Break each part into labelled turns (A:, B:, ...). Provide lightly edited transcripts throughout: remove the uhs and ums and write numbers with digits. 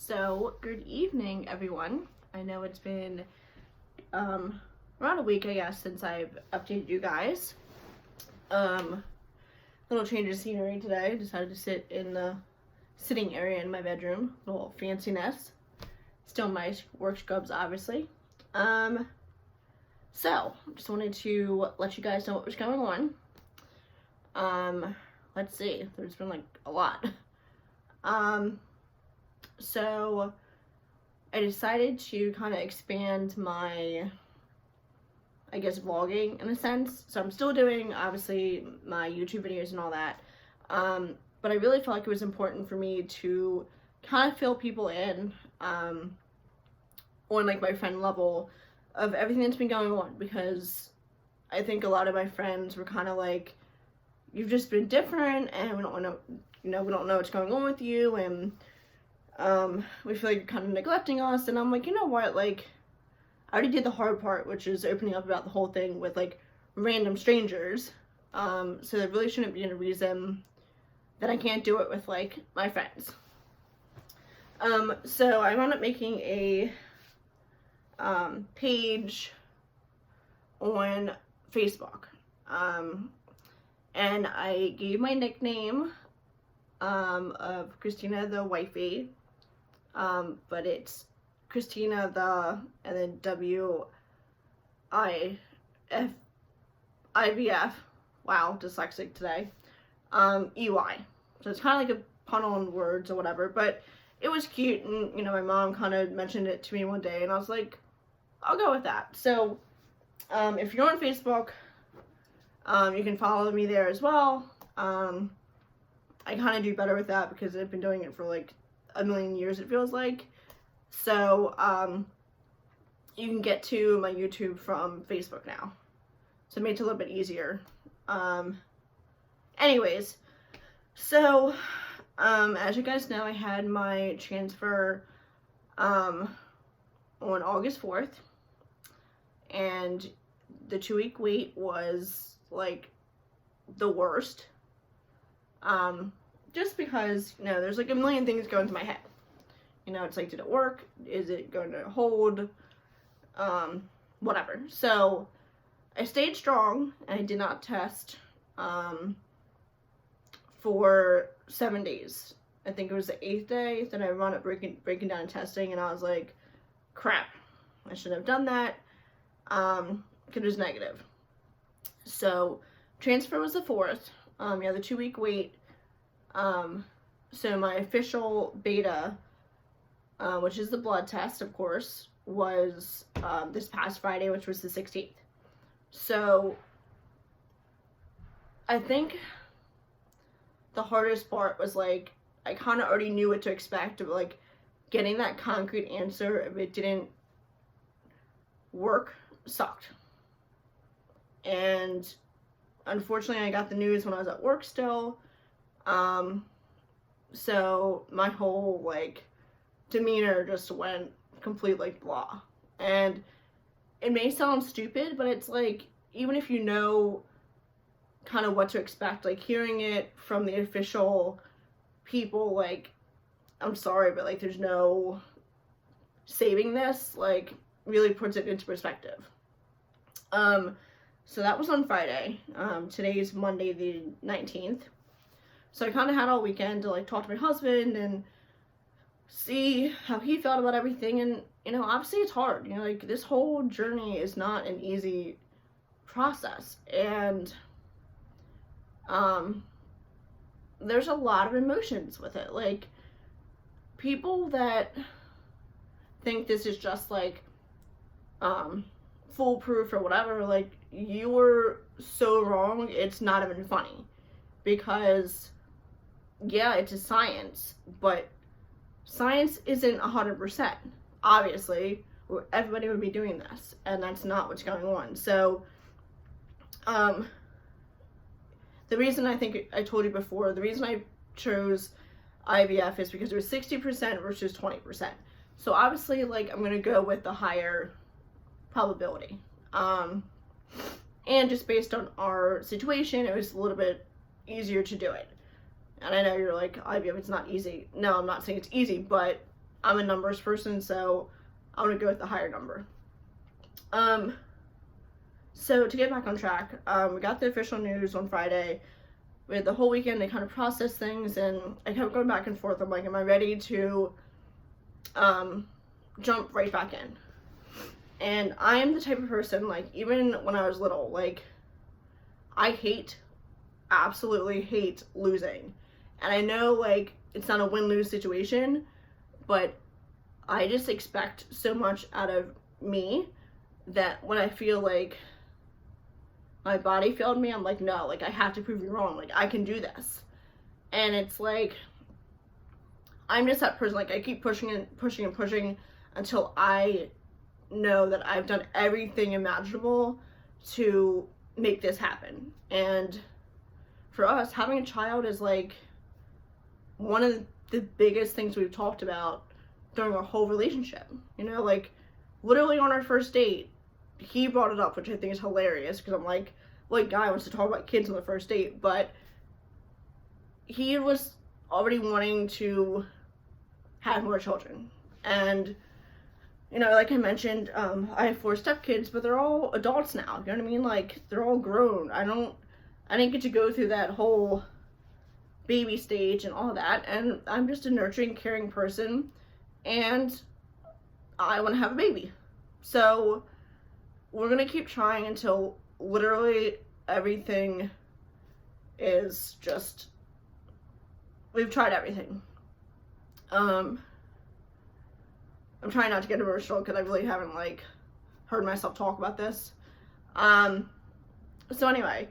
A: So, good evening, everyone. I know it's been around a week, I guess, since I've updated you guys. Little change of scenery today. Decided to sit in the sitting area in my bedroom. A little fanciness. Still my work scrubs, obviously. So, just wanted to let you guys know what was going on. Let's see. There's been like a lot. So I decided to kind of expand my, I guess, vlogging in a sense. So I'm still doing, obviously, my YouTube videos and all that. But I really felt like it was important for me to kind of fill people in, on like my friend level of everything that's been going on, because I think a lot of my friends were kind of like, you've just been different and we don't know, we don't know what's going on with you, and we feel like you're kind of neglecting us. And I'm like, you know what, like, I already did the hard part, which is opening up about the whole thing with like random strangers, so there really shouldn't be any reason that I can't do it with like my friends. So I wound up making a page on Facebook, and I gave my nickname of Christina the Wifey, but it's Christina the, and then IVF, wow, dyslexic today, EY. So it's kind of like a pun on words or whatever, but it was cute, and my mom kind of mentioned it to me one day, and I was like, I'll go with that. So if you're on Facebook, you can follow me there as well. I kind of do better with that because I've been doing it for like a million years, it feels like. So you can get to my YouTube from Facebook now, so it made it a little bit easier. Anyways, so as you guys know, I had my transfer on August 4th, and the 2-week wait was like the worst, just because there's like a million things going through my head. It's like, did it work? Is it going to hold? Whatever. So I stayed strong, and I did not test for 7 days. I think it was the 8th day that I wound up breaking down and testing, and I was like, crap, I shouldn't have done that, because it was negative. So transfer was the 4th. Yeah, the 2-week wait. So my official beta, which is the blood test, of course, was this past Friday, which was the 16th. So I think the hardest part was like, I kind of already knew what to expect, but like getting that concrete answer, if it didn't work, sucked. And unfortunately, I got the news when I was at work still. So my whole like demeanor just went complete like blah. And it may sound stupid, but it's like, even if you know kind of what to expect, like hearing it from the official people, like, I'm sorry, but like there's no saving this, like really puts it into perspective. So that was on Friday. Today's Monday the 19th. So I kind of had all weekend to like talk to my husband and see how he felt about everything. And obviously it's hard, like this whole journey is not an easy process, and there's a lot of emotions with it. Like, people that think this is just like foolproof or whatever, like, you were so wrong. It's not even funny, because yeah, it's a science, but science isn't 100%. Obviously, everybody would be doing this, and that's not what's going on. So the reason, I think I told you before, the reason I chose IVF is because it was 60% versus 20%. So obviously, like, I'm gonna go with the higher probability. And just based on our situation, it was a little bit easier to do it. And I know you're like, IVF, it's not easy. No, I'm not saying it's easy, but I'm a numbers person, so I'm gonna go with the higher number. So to get back on track, we got the official news on Friday. We had the whole weekend to kind of process things, and I kept going back and forth. I'm like, am I ready to jump right back in? And I am the type of person, like, even when I was little, like, I absolutely hate losing. And I know, like, it's not a win-lose situation, but I just expect so much out of me that when I feel like my body failed me, I'm like, no, like, I have to prove you wrong. Like, I can do this. And it's like, I'm just that person. Like, I keep pushing and pushing and pushing until I know that I've done everything imaginable to make this happen. And for us, having a child is like one of the biggest things we've talked about during our whole relationship. You know, like, literally on our first date, he brought it up, which I think is hilarious, because I'm like, what guy wants to talk about kids on the first date? But he was already wanting to have more children. And, you know, like I mentioned, I have 4 stepkids, but they're all adults now. You know what I mean? Like, they're all grown. I didn't get to go through that whole baby stage and all that. And I'm just a nurturing, caring person, and I want to have a baby. So we're going to keep trying until literally everything is just, we've tried everything. I'm trying not to get emotional because I really haven't, like, heard myself talk about this. So anyway,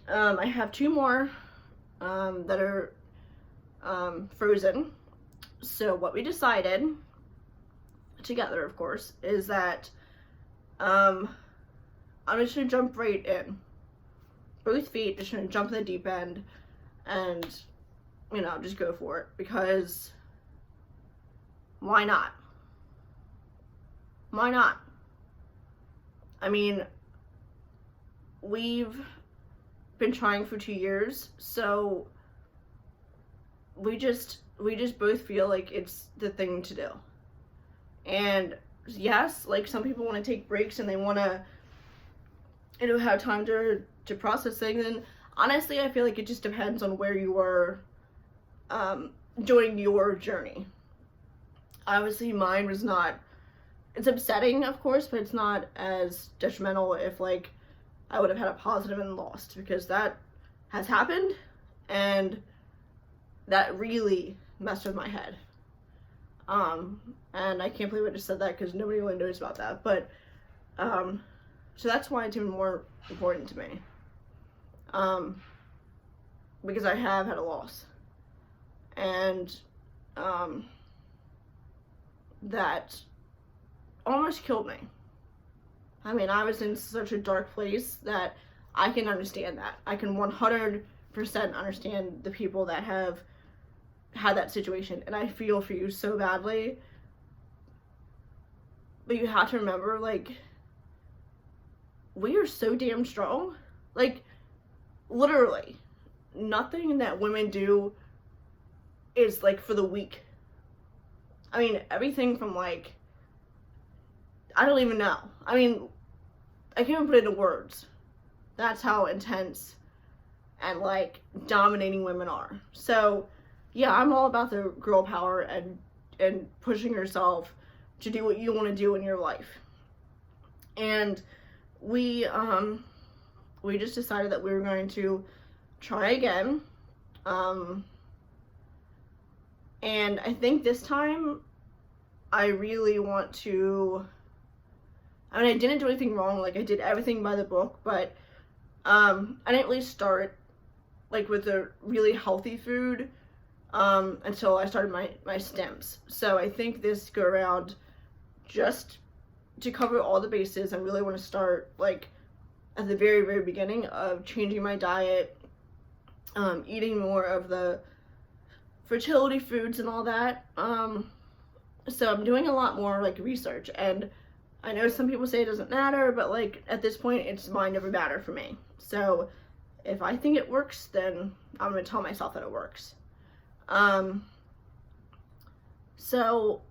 A: I have 2 more that are frozen. So what we decided together, of course, is that I'm just gonna jump right in. Both feet, just gonna jump in the deep end and, you know, just go for it, because why not? Why not? I mean, we've been trying for 2 years, so we just both feel like it's the thing to do. And yes, like, some people want to take breaks and they want to, you know, have time to process things. And honestly, I feel like it just depends on where you were during your journey. Obviously, mine was not, it's upsetting, of course, but it's not as detrimental if, like, I would have had a positive and lost, because that has happened, and that really messed with my head. And I can't believe I just said that, because nobody really knows about that, but, so that's why it's even more important to me, because I have had a loss, and, that almost killed me. I mean, I was in such a dark place that I can understand that. I can 100% understand the people that have had that situation, and I feel for you so badly. But you have to remember, like, we are so damn strong. Like, literally, nothing that women do is, like, for the weak. I mean, everything from, like, I don't even know. I mean, I can't even put it into words. That's how intense and, like, dominating women are. So, yeah, I'm all about the girl power and pushing yourself to do what you want to do in your life. And we just decided that we were going to try again. And I think this time I really want to, I mean, I didn't do anything wrong. Like, I did everything by the book, but I didn't really start, like, with a really healthy food until I started my stems. So I think this go around, just to cover all the bases, I really want to start, like, at the very, very beginning of changing my diet, eating more of the fertility foods and all that. So I'm doing a lot more, like, research, and I know some people say it doesn't matter, but, like, at this point, it's mind over matter for me. So if I think it works, then I'm going to tell myself that it works. So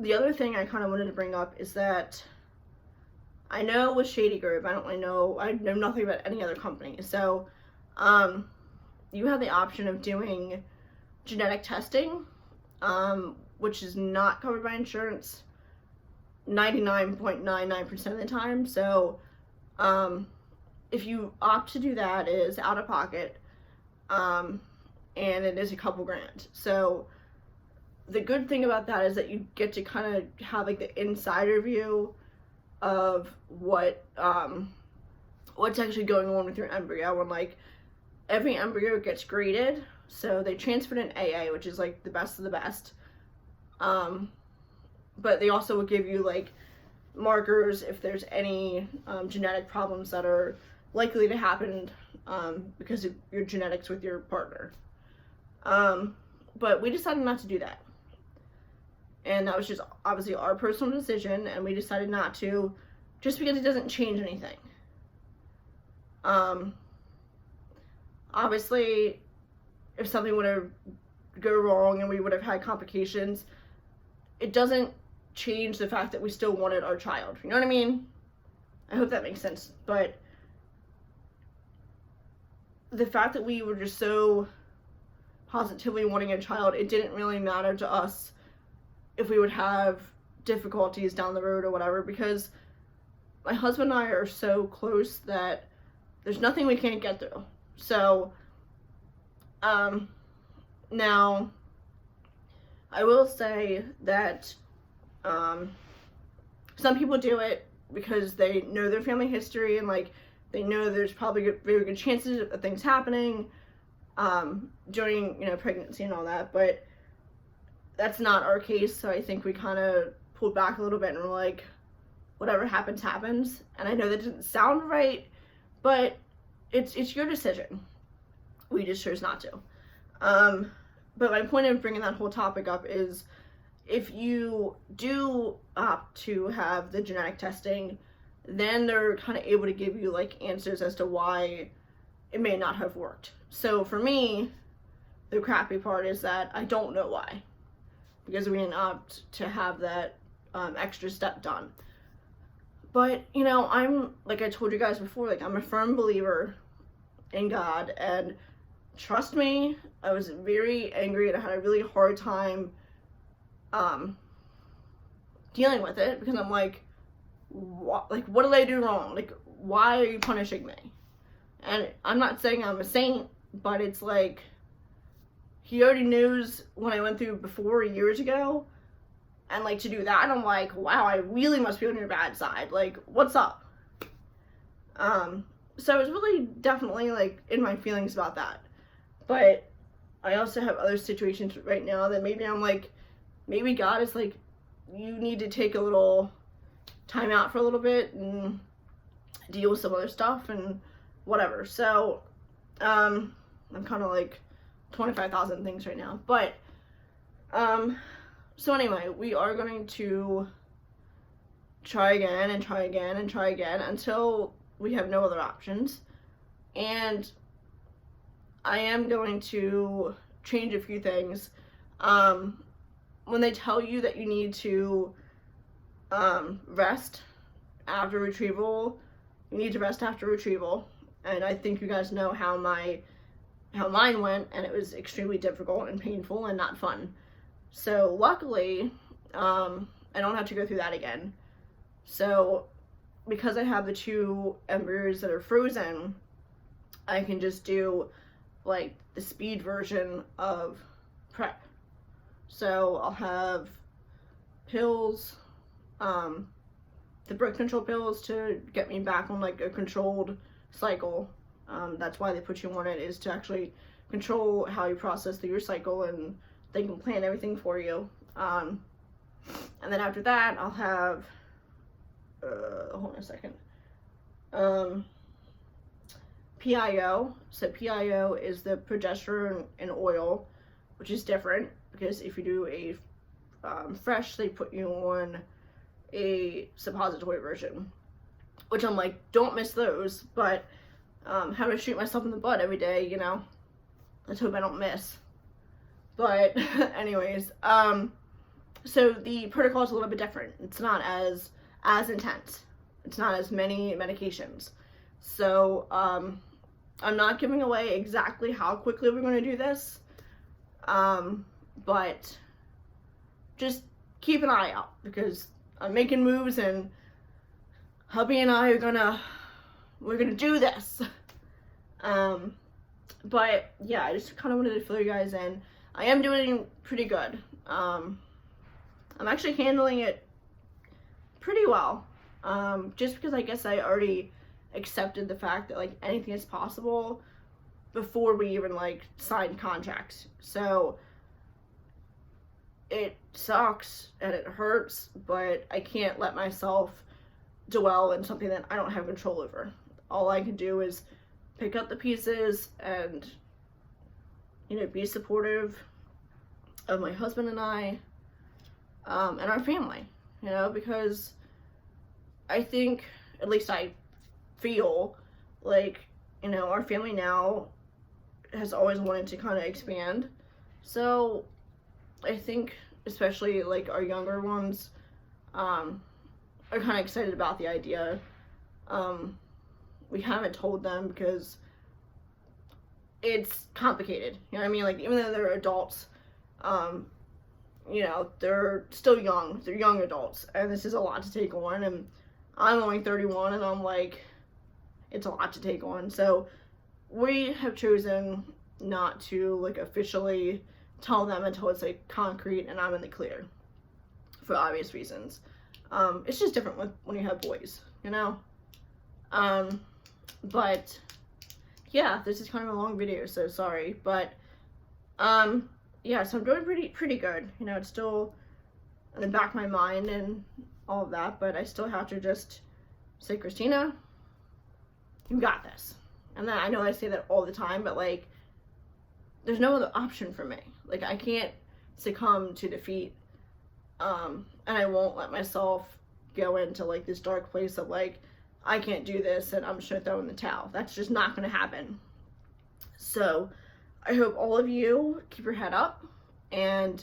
A: the other thing I kind of wanted to bring up is that I know with Shady Group, I know nothing about any other company. So you have the option of doing genetic testing, which is not covered by insurance 99.99% of the time. So if you opt to do that, it is out of pocket, and it is a couple grand. So the good thing about that is that you get to kind of have like the insider view of what's actually going on with your embryo, and like every embryo gets graded. So they transferred in AA, which is like the best of the best. But they also will give you like markers if there's any genetic problems that are likely to happen because of your genetics with your partner. But we decided not to do that. And that was just obviously our personal decision, and we decided not to, just because it doesn't change anything. Obviously, if something would have go wrong and we would have had complications, it doesn't change the fact that we still wanted our child. You know what I mean? I hope that makes sense. But the fact that we were just so positively wanting a child, it didn't really matter to us if we would have difficulties down the road or whatever, because my husband and I are so close that there's nothing we can't get through. So now I will say that some people do it because they know their family history, and like they know there's probably very good chances of things happening during, you know, pregnancy and all that. But that's not our case. So I think we kind of pulled back a little bit and we're like, whatever happens, happens. And I know that doesn't sound right, but it's your decision. We just chose not to. But my point of bringing that whole topic up is, if you do opt to have the genetic testing, then they're kind of able to give you like answers as to why it may not have worked. So for me, the crappy part is that I don't know why, because we didn't opt to have that extra step done. But, you know, I'm, like I told you guys before, like I'm a firm believer in God, and trust me, I was very angry and I had a really hard time dealing with it, because I'm like, what did I do wrong? Like, why are you punishing me? And I'm not saying I'm a saint, but it's like, he already knows what I went through before years ago, and like to do that, I'm like, wow, I really must be on your bad side. Like, what's up? So I was really definitely like in my feelings about that. But I also have other situations right now that maybe I'm like, maybe God is like, you need to take a little time out for a little bit and deal with some other stuff and whatever. So I'm kind of like 25,000 things right now. But so anyway, we are going to try again and try again and try again until we have no other options. And I am going to change a few things. When they tell you that you need to rest after retrieval, you need to rest after retrieval. And I think you guys know how mine went, and it was extremely difficult and painful and not fun. So luckily, I don't have to go through that again. So because I have the 2 embryos that are frozen, I can just do like the speed version of prep. So I'll have pills, the birth control pills to get me back on like a controlled cycle. That's why they put you on it, is to actually control how you process through your cycle, and they can plan everything for you. And then after that, I'll have, hold on a second, PIO. So PIO is the progesterone in oil, which is different, because if you do a fresh, they put you on a suppository version, which I'm like, don't miss those. But having to shoot myself in the butt every day, you know, let's hope I don't miss. But anyways, So the protocol is a little bit different. It's not as intense. It's not as many medications. So I'm not giving away exactly how quickly we're going to do this, but just keep an eye out, because I'm making moves, and hubby and I are we're gonna do this. But yeah, I just kind of wanted to fill you guys in. I am doing pretty good. I'm actually handling it pretty well, just because I guess I already accepted the fact that like anything is possible before we even like signed contracts. So it sucks and it hurts, but I can't let myself dwell in something that I don't have control over. All I can do is pick up the pieces and, you know, be supportive of my husband and I, and our family, you know, because I think, at least I feel like, you know, our family now has always wanted to kind of expand. So I think especially like our younger ones are kind of excited about the idea. We haven't told them because it's complicated, you know what I mean? Like, even though they're adults, you know, they're still young. They're young adults, and this is a lot to take on, and I'm only 31, and I'm like, it's a lot to take on. So we have chosen not to like officially tell them until it's like concrete and I'm in the clear, for obvious reasons. It's just different when you have boys, you know? But yeah, this is kind of a long video, so sorry. But yeah, so I'm doing pretty good. You know, it's still in the back of my mind and all of that, but I still have to just say, Christina, you got this. And then I know I say that all the time, but like, there's no other option for me. Like, I can't succumb to defeat, and I won't let myself go into like this dark place of like, I can't do this and I'm just gonna throw in the towel. That's just not gonna happen. So I hope all of you keep your head up and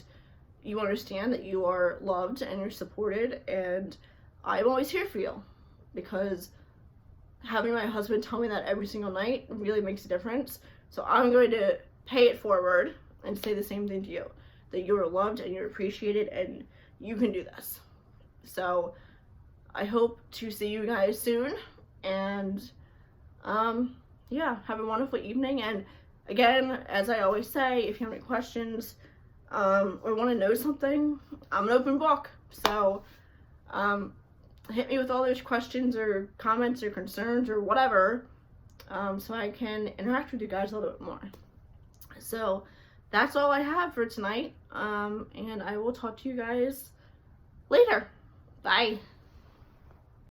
A: you understand that you are loved and you're supported, and I'm always here for you, because having my husband tell me that every single night really makes a difference. So I'm going to pay it forward and say the same thing to you, that you are loved and you're appreciated and you can do this. So I hope to see you guys soon, and yeah, have a wonderful evening. And again, as I always say, if you have any questions or want to know something, I'm an open book. So hit me with all those questions or comments or concerns or whatever, so I can interact with you guys a little bit more. So that's all I have for tonight, and I will talk to you guys later. Bye.